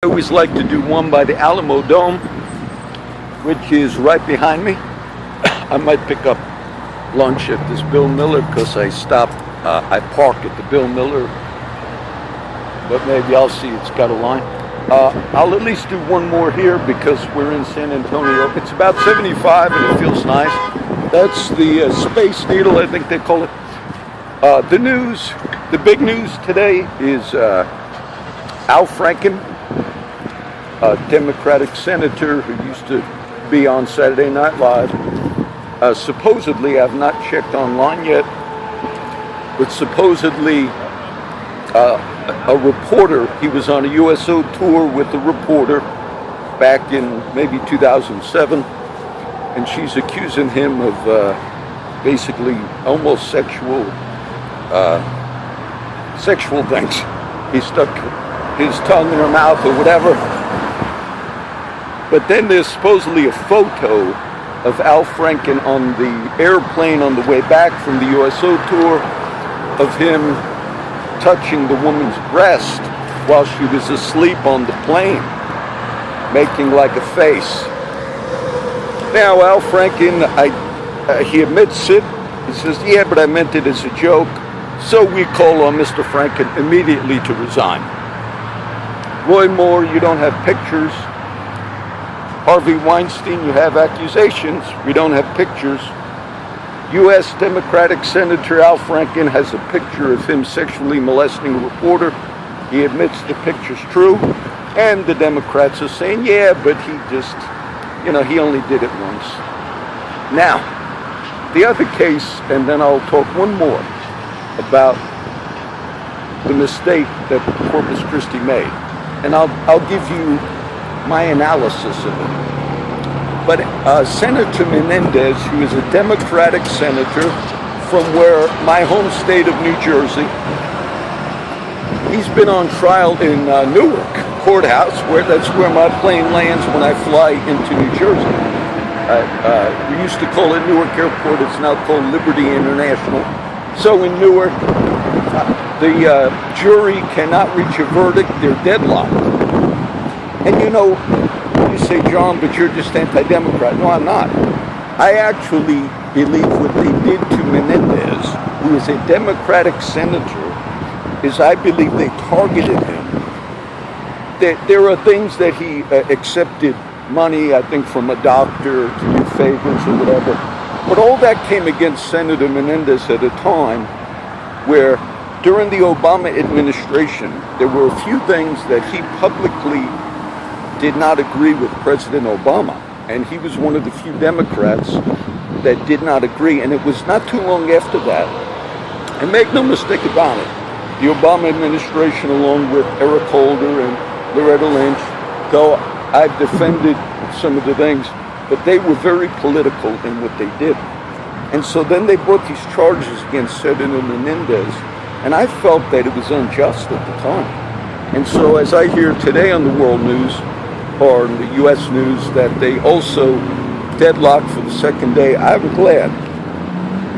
I always like to do one by the Alamo Dome, which is right behind me. I might pick up lunch at this Bill Miller because I park at the Bill Miller, but maybe I'll see. It's got a line. I'll at least do one more here because we're in San Antonio. It's about 75 and it feels nice. That's the Space Needle, I think they call it. The news, the big news today is Al Franken, a Democratic senator who used to be on Saturday Night Live. Supposedly, I've not checked online yet, but supposedly a reporter, he was on a USO tour with a reporter back in maybe 2007, and she's accusing him of basically almost sexual things. He stuck his tongue in her mouth or whatever. But then there's supposedly a photo of Al Franken on the airplane on the way back from the USO tour of him touching the woman's breast while she was asleep on the plane, making like a face. Now Al Franken, he admits it. He says, yeah, but I meant it as a joke. So we call on Mr. Franken immediately to resign. Roy Moore, you don't have pictures. Harvey Weinstein, you have accusations. We don't have pictures. U.S. Democratic Senator Al Franken has a picture of him sexually molesting a reporter. He admits the picture's true. And the Democrats are saying, yeah, but he just, he only did it once. Now, the other case, and then I'll talk one more about the mistake that Corpus Christi made. And I'll give you my analysis of it. But Senator Menendez, who is a Democratic senator from my home state of New Jersey, he's been on trial in Newark courthouse, that's where my plane lands when I fly into New Jersey. We used to call it Newark Airport. It's now called Liberty International. So in Newark, the jury cannot reach a verdict. They're deadlocked. And you say, John, but you're just anti-democrat. No, I'm not. I actually believe what they did to Menendez, who is a Democratic senator, is I believe they targeted him. There are things that he accepted money, I think, from a doctor to do favors or whatever. But all that came against Senator Menendez at a time where during the Obama administration, there were a few things that he publicly did not agree with President Obama. And he was one of the few Democrats that did not agree. And it was not too long after that. And make no mistake about it, the Obama administration, along with Eric Holder and Loretta Lynch, though I've defended some of the things, but they were very political in what they did. And so then they brought these charges against Senator Menendez, and I felt that it was unjust at the time. And so as I hear today on the world news, or the U.S. news, that they also deadlocked for the second day, I'm glad,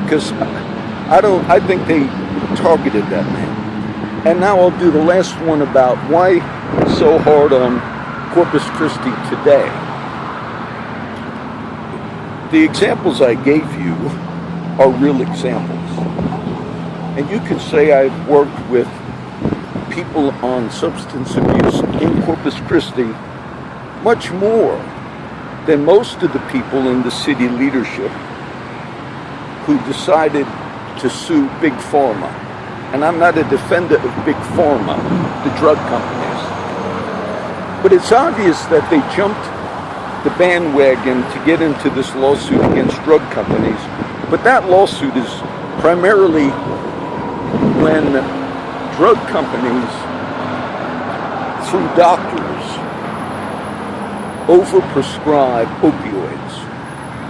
because I think they targeted that man. And now I'll do the last one about why so hard on Corpus Christi today. The examples I gave you are real examples. And you could say I've worked with people on substance abuse in Corpus Christi much more than most of the people in the city leadership who decided to sue Big Pharma. And I'm not a defender of Big Pharma, the drug companies. But it's obvious that they jumped the bandwagon to get into this lawsuit against drug companies. But that lawsuit is primarily when drug companies, through doctors, overprescribe opioids.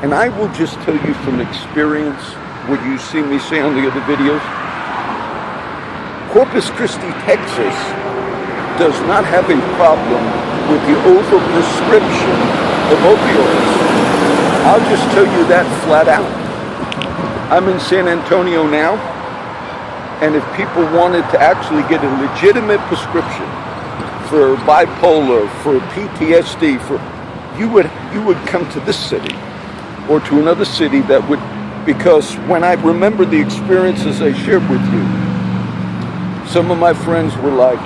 And I will just tell you from experience what you see me say on the other videos. Corpus Christi, Texas does not have a problem with the overprescription of opioids. I'll just tell you that flat out. I'm in San Antonio now, and if people wanted to actually get a legitimate prescription for bipolar, for PTSD, you would come to this city or to another city that would, because when I remember the experiences I shared with you, some of my friends were like,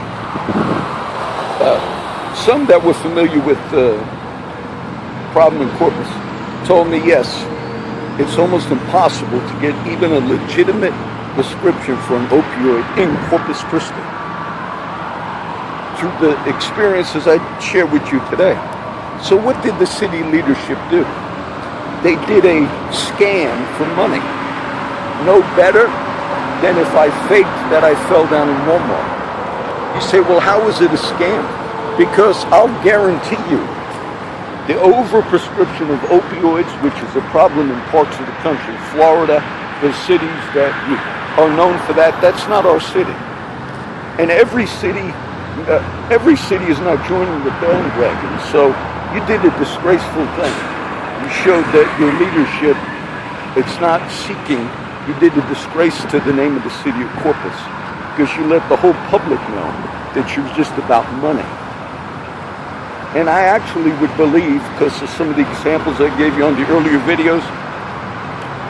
some that were familiar with the problem in Corpus told me, yes, it's almost impossible to get even a legitimate prescription for an opioid in Corpus Christi. Through the experiences I share with you today. So what did the city leadership do? They did a scam for money. No better than if I faked that I fell down in Walmart. You say, well, how is it a scam? Because I'll guarantee you, the overprescription of opioids, which is a problem in parts of the country, Florida, the cities that are known for that, that's not our city. And every city is not joining the bandwagon. So you did a disgraceful thing. You showed that your leadership, it's not seeking, you did a disgrace to the name of the city of Corpus, because you let the whole public know that you're just about money. And I actually would believe, because of some of the examples I gave you on the earlier videos,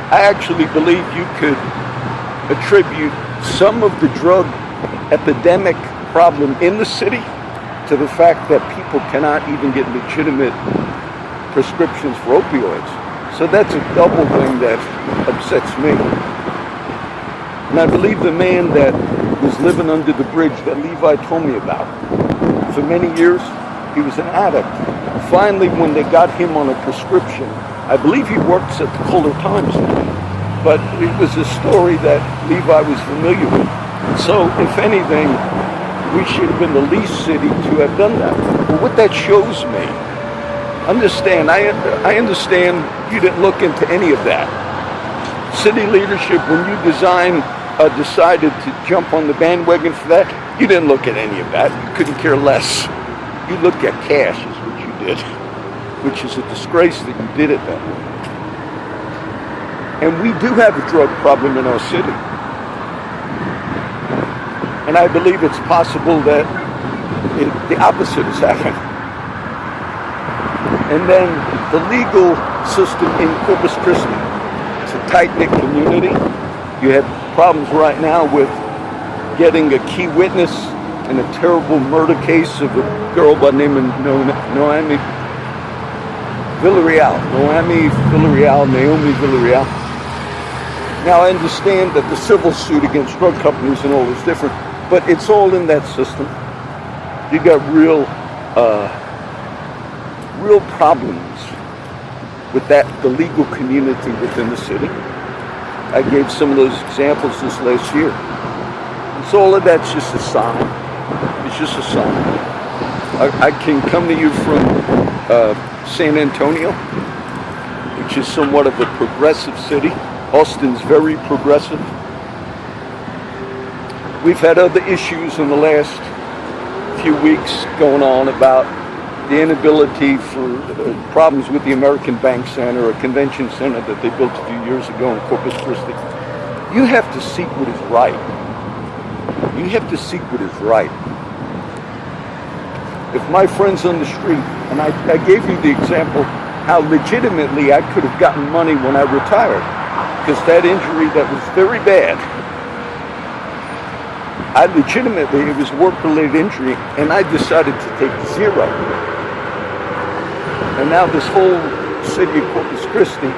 I actually believe you could attribute some of the drug epidemic problem in the city to the fact that people cannot even get legitimate prescriptions for opioids. So that's a double thing that upsets me. And I believe the man that was living under the bridge that Levi told me about, for many years, he was an addict. Finally, when they got him on a prescription, I believe he works at the Kohler Times now, but it was a story that Levi was familiar with. So, if anything, we should have been the least city to have done that. But what that shows me, understand, I understand you didn't look into any of that. City leadership, when you decided to jump on the bandwagon for that, you didn't look at any of that. You couldn't care less. You looked at cash is what you did, which is a disgrace that you did it that way. And we do have a drug problem in our city. And I believe it's possible that the opposite is happening. And then the legal system in Corpus Christi, it's a tight-knit community. You have problems right now with getting a key witness in a terrible murder case of a girl by the name of Naomi Villarreal. Now I understand that the civil suit against drug companies and all is different, but it's all in that system. You got real problems with the legal community within the city. I gave some of those examples this last year. And so all of that's just a sign. It's just a sign. I can come to you from San Antonio, which is somewhat of a progressive city. Austin's very progressive. We've had other issues in the last few weeks going on about the inability for problems with the American Bank Center, a convention center that they built a few years ago in Corpus Christi. You have to seek what is right. You have to seek what is right. If my friends on the street, and I gave you the example how legitimately I could have gotten money when I retired, because that injury that was very bad, it was work-related injury, and I decided to take zero. And now this whole city of Corpus Christi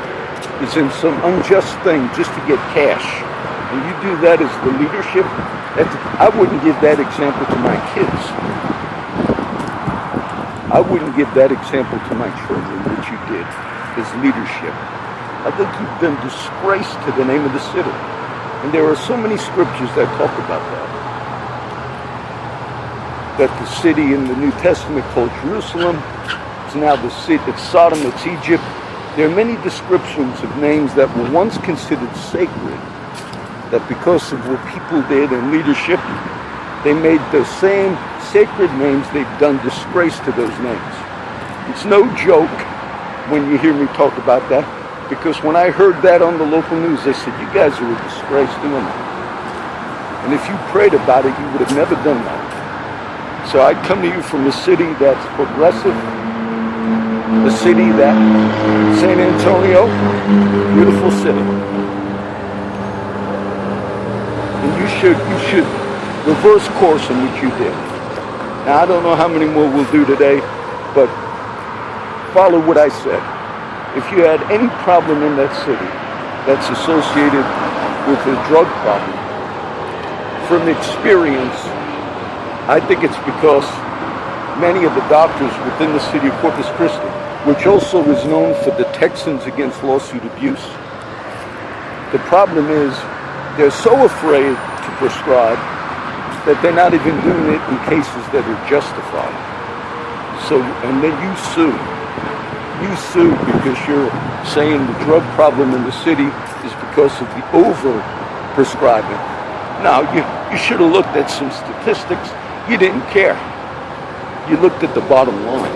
is in some unjust thing just to get cash. And you do that as the leadership, I wouldn't give that example to my kids. I wouldn't give that example to my children, which you did as leadership. I think you've been disgraced to the name of the city. And there are so many scriptures that talk about that. That the city in the New Testament called Jerusalem is now the city, it's Sodom, it's Egypt. There are many descriptions of names that were once considered sacred, that because of what people did in leadership, they made those same sacred names, they've done disgrace to those names. It's no joke when you hear me talk about that, because when I heard that on the local news, they said, you guys are a disgrace doing that. And if you prayed about it, you would have never done that. So I come to you from a city that's progressive, a city that, San Antonio, beautiful city. And you should reverse course in what you did. Now, I don't know how many more we'll do today, but follow what I said. If you had any problem in that city that's associated with a drug problem, from experience, I think it's because many of the doctors within the city of Corpus Christi, which also is known for the Texans Against Lawsuit Abuse, the problem is they're so afraid to prescribe that they're not even doing it in cases that are justified. So, and then you sue. You sue because you're saying the drug problem in the city is because of the over-prescribing. Now, you should have looked at some statistics. You didn't care. You looked at the bottom line.